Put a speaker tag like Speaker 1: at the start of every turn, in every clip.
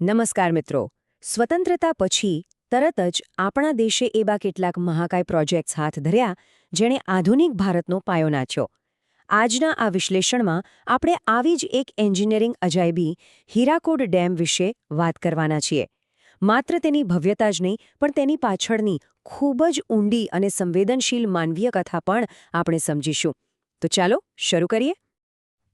Speaker 1: નમસ્કાર મિત્રો. સ્વતંત્રતા પછી તરત જ આપણા દેશે એવા કેટલાક મહાકાય પ્રોજેક્ટ્સ હાથ ધર્યા જેણે આધુનિક ભારતનો પાયો નાખ્યો. આજના આ વિશ્લેષણમાં આપણે આવી જ એક એન્જિનિયરિંગ અજાયબી હીરાકોડ ડેમ વિશે વાત કરવાના છીએ. માત્ર તેની ભવ્યતા જ નહીં પણ તેની પાછળની ખૂબ જ ઊંડી અને સંવેદનશીલ માનવીય કથા પણ આપણે સમજીશું. તો ચાલો શરૂ કરીએ.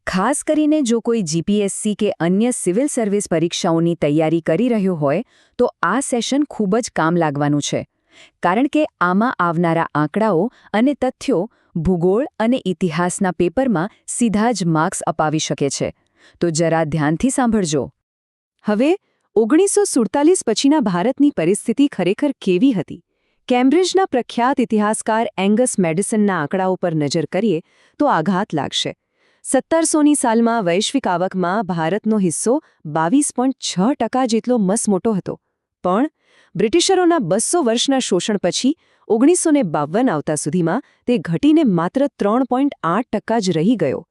Speaker 1: ખાસ કરીને જો કોઈ જીપીએસસી કે અન્ય સિવિલ સર્વિસ પરીક્ષાઓની તૈયારી કરી રહ્યો હોય તો આ સેશન ખૂબ જ કામ લાગવાનું છે. કારણ કે આમાં આવનારા આંકડાઓ અને તથ્યો ભૂગોળ અને ઇતિહાસના પેપરમાં સીધા જ માર્ક્સ અપાવી શકે છે. તો જરા ધ્યાનથી સાંભળજો. હવે 1947 પછીના ભારતની પરિસ્થિતિ ખરેખર કેવી હતી? કેમ્બ્રિજના પ્રખ્યાત ઇતિહાસકાર એંગસ મેડિસનના આંકડાઓ પર નજર કરીએ તો આઘાત લાગશે. 1700ની સાલમાં વૈશ્વિક આવકમાં ભારતનો હિસ્સો 22.6% જેટલો મસમોટો હતો. પણ બ્રિટિશરોના 200 વર્ષના શોષણ પછી 1952 આવતા સુધીમાં તે ઘટીને માત્ર 3.8% જ રહી ગયો.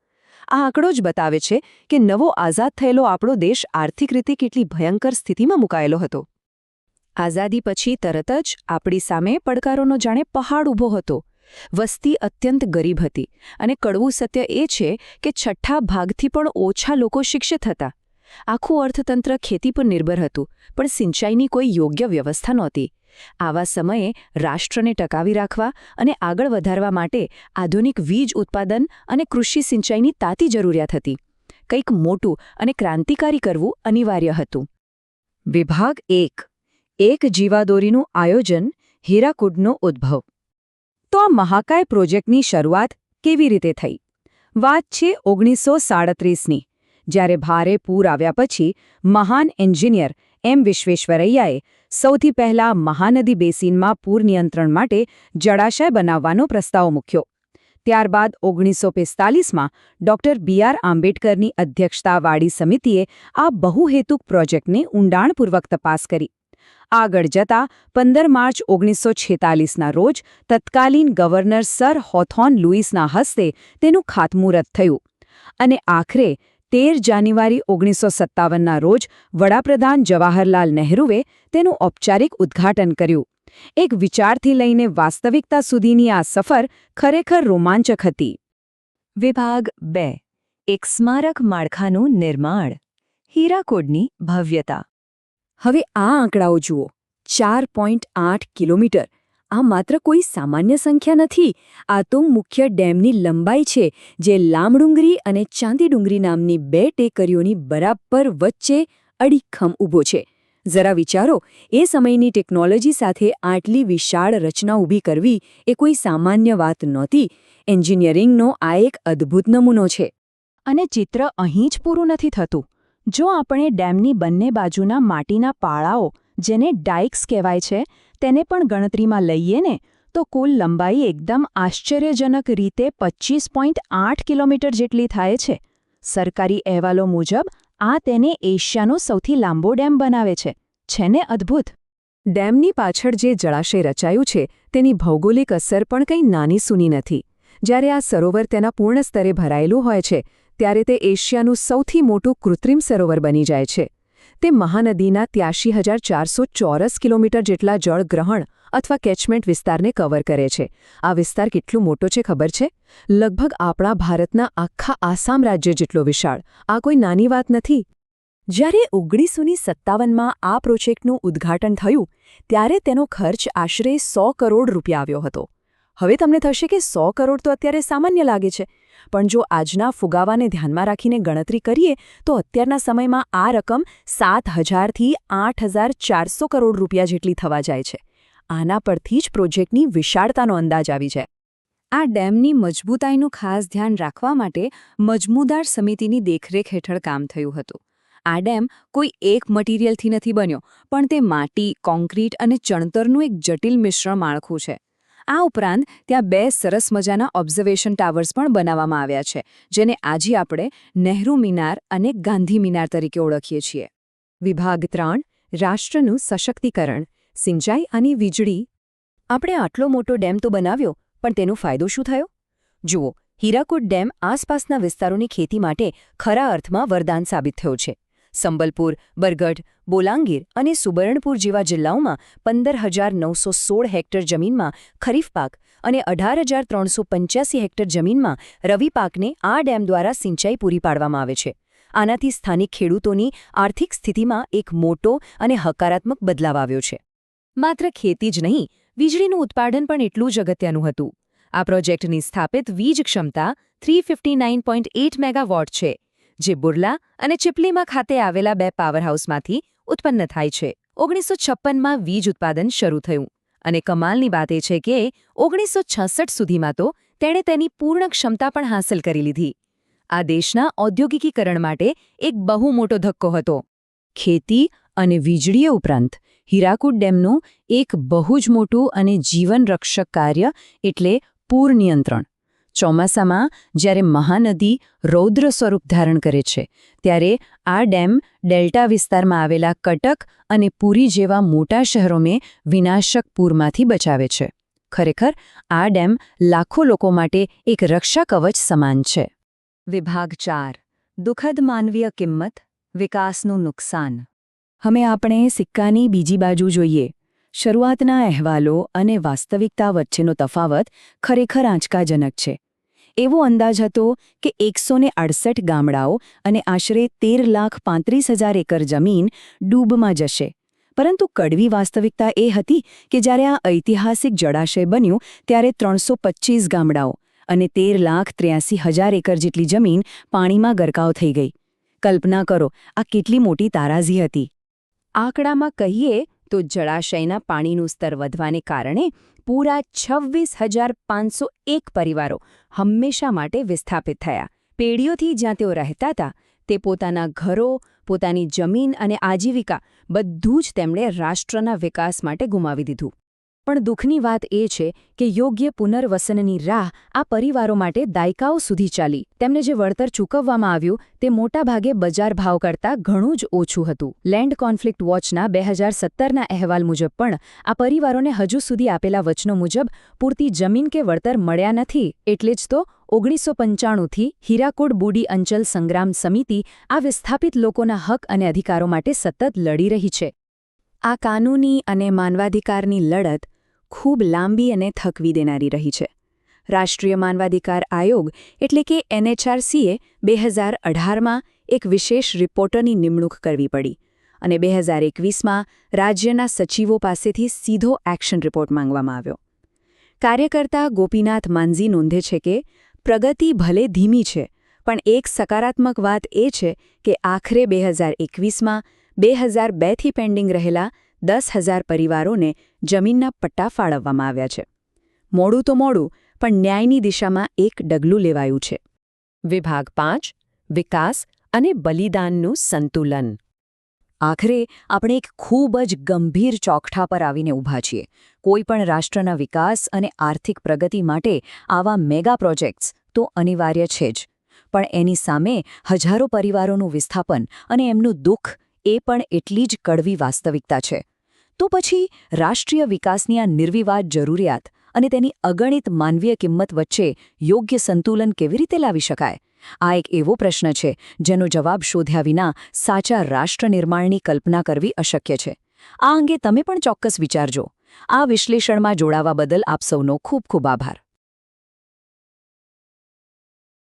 Speaker 1: આ આંકડો જ બતાવે છે કે નવો આઝાદ થયેલો આપણો દેશ આર્થિક રીતે કેટલી ભયંકર સ્થિતિમાં મુકાયેલો હતો. આઝાદી પછી તરત જ આપણી સામે પડકારોનો જાણે પહાડ ઊભો હતો. વસ્તી અત્યંત ગરીબ હતી અને કડવું સત્ય એ છે કે છઠ્ઠા ભાગથી પણ ઓછા લોકો શિક્ષિત હતા. આખું અર્થતંત્ર ખેતી પર નિર્ભર હતું પણ સિંચાઈની કોઈ યોગ્ય વ્યવસ્થા નહોતી. આવા સમયે રાષ્ટ્રને ટકાવી રાખવા અને આગળ વધારવા માટે આધુનિક વીજ ઉત્પાદન અને કૃષિ સિંચાઈની તાતી જરૂરિયાત હતી. કંઈક મોટું અને ક્રાંતિકારી કરવું અનિવાર્ય હતું. વિભાગ 1. એક જીવાદોરીનું આયોજન, હીરાકુડનો ઉદ્ભવ. તો આ મહાકાય પ્રોજેક્ટની શરૂઆત કેવી રીતે થઈ? વાત છે 1937ની, જ્યારે ભારે પૂર આવ્યા પછી મહાન એન્જિનિયર એમ વિશ્વેશ્વરૈયાએ સૌથી પહેલા મહાનદી બેસિનમાં પૂર નિયંત્રણ માટે જળાશય બનાવવાનો પ્રસ્તાવ મૂક્યો. ત્યારબાદ 1945માં ડૉક્ટર બી.આર. આંબેડકરની અધ્યક્ષતાવાળી સમિતિએ આ બહુહેતુક પ્રોજેક્ટને ઊંડાણપૂર્વક તપાસ કરી. આગળ જતા 15 માર્ચ 1946ના રોજ તત્કાલીન ગવર્નર સર હોથોર્ન લુઈસના હસ્તે તેનું ખાતમુહૂર્ત થયું અને આખરે 13 જાન્યુઆરી 1957ના રોજ વડાપ્રધાન જવાહરલાલ નહેરુએ તેનું ઔપચારિક ઉદ્ઘાટન કર્યું. એક વિચારથી લઈને વાસ્તવિકતા સુધીની આ સફર ખરેખર રોમાંચક હતી. વિભાગ 2. એક સ્મારક માળખાનું નિર્માણ, હીરાકોડની ભવ્યતા. હવે આ આંકડાઓ જુઓ. 4.8 કિલોમીટર. આ માત્ર કોઈ સામાન્ય સંખ્યા નથી. આ તો મુખ્ય ડેમની લંબાઈ છે, જે લામડુંગરી અને ચાંદીડુંગરી નામની બે ટેકરીઓની બરાબર વચ્ચે અડીખમ ઊભો છે. જરા વિચારો, એ સમયની ટેકનોલોજી સાથે આટલી વિશાળ રચના ઊભી કરવી એ કોઈ સામાન્ય વાત નહોતી. એન્જિનિયરિંગનો આ એક અદ્ભુત નમૂનો છે. અને ચિત્ર અહીં જ પૂરું નથી થતું. જો આપણે ડેમની બંને બાજુના માટીના પાળાઓ, જેને ડાઇક્સ કહેવાય છે, તેને પણ ગણતરીમાં લઈએ ને, તો કુલ લંબાઈ એકદમ આશ્ચર્યજનક રીતે 25.8 કિલોમીટર જેટલી થાય છે. સરકારી અહેવાલો મુજબ આ તેને એશિયાનો સૌથી લાંબો ડેમ બનાવે છે. છે ને અદ્ભુત? ડેમની પાછળ જે જળાશય રચાયું છે તેની ભૌગોલિક અસર પણ કંઈ નાની સૂની નથી. જ્યારે આ સરોવર તેના પૂર્ણ સ્તરે ભરાયેલું હોય છે ત્યારે તે એશિયાનું સૌથી મોટું કૃત્રિમ સરોવર બની જાય છે. તે મહાનદીના 83,400 ચોરસ કિલોમીટર જેટલા જળગ્રહણ અથવા કેચમેન્ટ વિસ્તારને કવર કરે છે. આ વિસ્તાર કેટલો મોટો છે ખબર છે? લગભગ આપણા ભારતના આખા આસામ રાજ્ય જેટલો વિશાળ. આ કોઈ નાની વાત નથી. જ્યારે 1957માં આ પ્રોજેક્ટનું ઉદ્ઘાટન થયું ત્યારે તેનો ખર્ચ આશરે 100 કરોડ રૂપિયા આવ્યો હતો. હવે તમને થશે કે 100 કરોડ તો અત્યારે સામાન્ય લાગે છે. પણ જો આજના ફુગાવાને ધ્યાનમાં રાખીને ગણતરી કરીએ તો અત્યારના સમયમાં આ રકમ 7,000થી 8,400 કરોડ રૂપિયા જેટલી થવા જાય છે. આના પરથી જ પ્રોજેક્ટની વિશાળતાનો અંદાજ આવી જાય. આ ડેમની મજબૂતાઈનું ખાસ ધ્યાન રાખવા માટે મજમુદાર સમિતિની દેખરેખ હેઠળ કામ થયું હતું. આ ડેમ કોઈ એક મટીરિયલથી નથી બન્યો, પણ તે માટી, કોન્ક્રીટ અને ચણતરનું એક જટિલ મિશ્રણ માળખું છે. આ ઉપરાંત ત્યાં 2 સરસ મજાના ઓબ્ઝર્વેશન ટાવર્સ પણ બનાવવામાં આવ્યા છે, જેને આજે આપણે નહેરુ મિનાર અને ગાંધી મિનાર તરીકે ઓળખીએ છીએ. વિભાગ 3. રાષ્ટ્રનું સશક્તિકરણ, સિંચાઈ અને વીજળી. આપણે આટલો મોટો ડેમ તો બનાવ્યો, પણ તેનો ફાયદો શું થયો? જુઓ, હીરાકુડ ડેમ આસપાસના વિસ્તારોની ખેતી માટે ખરા અર્થમાં વરદાન સાબિત થયો છે. સંબલપુર, બરગઢ, બોલાંગીર અને સુબર્ણપુર જેવા જિલ્લાઓમાં 15,916 હેક્ટર જમીનમાં ખરીફ પાક અને 18,385 હેક્ટર જમીનમાં રવિ પાકને આ ડેમ દ્વારા સિંચાઈ પૂરી પાડવામાં આવે છે. આનાથી સ્થાનિક ખેડૂતોની આર્થિક સ્થિતિમાં એક મોટો અને હકારાત્મક બદલાવ આવ્યો છે. માત્ર ખેતી જ નહીં, વીજળીનું ઉત્પાદન પણ એટલું જ અગત્યનું હતું. આ પ્રોજેક્ટની સ્થાપિત વીજ ક્ષમતા 359.8 મેગાવોટ છે, જે બુરલા અને ચીપલીમાં ખાતે આવેલા 2 પાવર હાઉસમાંથી ઉત્પન્ન થાય છે. 1956માં વીજ ઉત્પાદન શરૂ થયું અને કમાલની વાત એ છે કે 1966 સુધીમાં તો તેણે તેની પૂર્ણ ક્ષમતા પણ હાંસલ કરી લીધી. આ દેશના ઔદ્યોગિકીકરણ માટે એક બહુ મોટો ધક્કો હતો. ખેતી અને વીજળી ઉપરાંત હીરાકુડ ડેમનું એક બહુ જ મોટું અને જીવનરક્ષક કાર્ય એટલે પૂર નિયંત્રણ. ચોમાસામાં જ્યારે મહાનદી રૌદ્ર સ્વરૂપ ધારણ કરે છે, ત્યારે આ ડેમ ડેલ્ટા વિસ્તારમાં આવેલા કટક અને પુરી જેવા મોટા શહેરોને વિનાશક પૂરમાંથી બચાવે છે. ખરેખર આ ડેમ લાખો લોકો માટે એક રક્ષા કવચ સમાન છે. વિભાગ 4. દુઃખદ માનવીય કિંમત, વિકાસનું નુકસાન. હવે આપણે સિક્કાની બીજી બાજુ જોઈએ. શરૂઆતના અહેવાલો અને વાસ્તવિકતા વચ્ચેનો તફાવત ખરેખર આંચકાજનક છે. એવો અંદાજ હતો કે 168 ગામડાઓ અને આશરે 13,35,000 એકર જમીન ડૂબમાં જશે. પરંતુ કડવી વાસ્તવિકતા એ હતી કે જ્યારે આ ઐતિહાસિક જળાશય બન્યું ત્યારે 325 ગામડાઓ અને 13,83,000 એકર જેટલી જમીન પાણીમાં ગરકાવ થઈ ગઈ. કલ્પના કરો, આ કેટલી મોટી તારાજી હતી. આંકડામાં કહીએ તો જળાશયના પાણીનું સ્તર વધવાને કારણે પૂરા 26,501 પરિવારો હંમેશા માટે વિસ્થાપિત થયા. પેઢીઓથી જ્યાં તેઓ રહેતા હતા તે પોતાના ઘરો, પોતાની જમીન અને આજીવિકા બધું જ તેમણે રાષ્ટ્રના વિકાસ માટે ગુમાવી દીધું. પણ દુઃખની વાત એ છે કે યોગ્ય પુનર્વસનની રાહ આ પરિવારો માટે દાયકાઓ સુધી ચાલી. તેમને જે વળતર ચૂકવવામાં આવ્યું તે મોટાભાગે બજાર ભાવ કરતાં ઘણું જ ઓછું હતું. લેન્ડ કોન્ફ્લિક્ટ વોચના 2017ના અહેવાલ મુજબ પણ આ પરિવારોને હજુ સુધી આપેલા વચનો મુજબ પૂરતી જમીન કે વળતર મળ્યા નથી. એટલે જ તો 1995થી હીરાકુડ બુડી અંચલ સંગ્રામ સમિતિ આ વિસ્થાપિત લોકોના હક અને અધિકારો માટે સતત લડી રહી છે. આ કાનૂની અને માનવાધિકારની લડત ખૂબ લાંબી અને થકવી દેનારી રહી છે. રાષ્ટ્રીય માનવાધિકાર આયોગ એટલે કે NHRCએ 2018માં એક વિશેષ રિપોર્ટરની નિમણૂક કરવી પડી અને 2021માં રાજ્યના સચિવો પાસેથી સીધો એક્શન રિપોર્ટ માંગવામાં આવ્યો. કાર્યકર્તા ગોપીનાથ માંઝી નોંધે છે કે પ્રગતિ ભલે ધીમી છે, પણ એક સકારાત્મક વાત એ છે કે આખરે 2021માં 2002થી પેન્ડિંગ રહેલા 10,000 પરિવારોને જમીનના પટ્ટા ફાળવવામાં આવ્યા છે. મોડું તો મોડું, પણ ન્યાયની દિશામાં એક ડગલું લેવાયું છે. વિભાગ 5. વિકાસ અને બલિદાનનું સંતુલન. આખરે આપણે એક ખૂબ જ ગંભીર ચોકઠા પર આવીને ઊભા છીએ. કોઈપણ રાષ્ટ્રના વિકાસ અને આર્થિક પ્રગતિ માટે આવા મેગા પ્રોજેક્ટ્સ તો અનિવાર્ય છે જ, પણ એની સામે હજારો પરિવારોનું વિસ્થાપન અને એમનું દુઃખ એ પણ એટલી જ કડવી વાસ્તવિકતા છે. તો પછી રાષ્ટ્રીય વિકાસની આ નિર્વિવાદ જરૂરિયાત અને તેની અગણિત માનવીય કિંમત વચ્ચે યોગ્ય સંતુલન કેવી રીતે લાવી શકાય? આ એક એવો પ્રશ્ન છે જેનો જવાબ શોધ્યા વિના સાચા રાષ્ટ્ર નિર્માણની કલ્પના કરવી અશક્ય છે. આ અંગે તમે પણ ચોક્કસ વિચારજો. આ વિશ્લેષણમાં જોડાવા બદલ આપ સૌનો ખૂબ ખૂબ આભાર.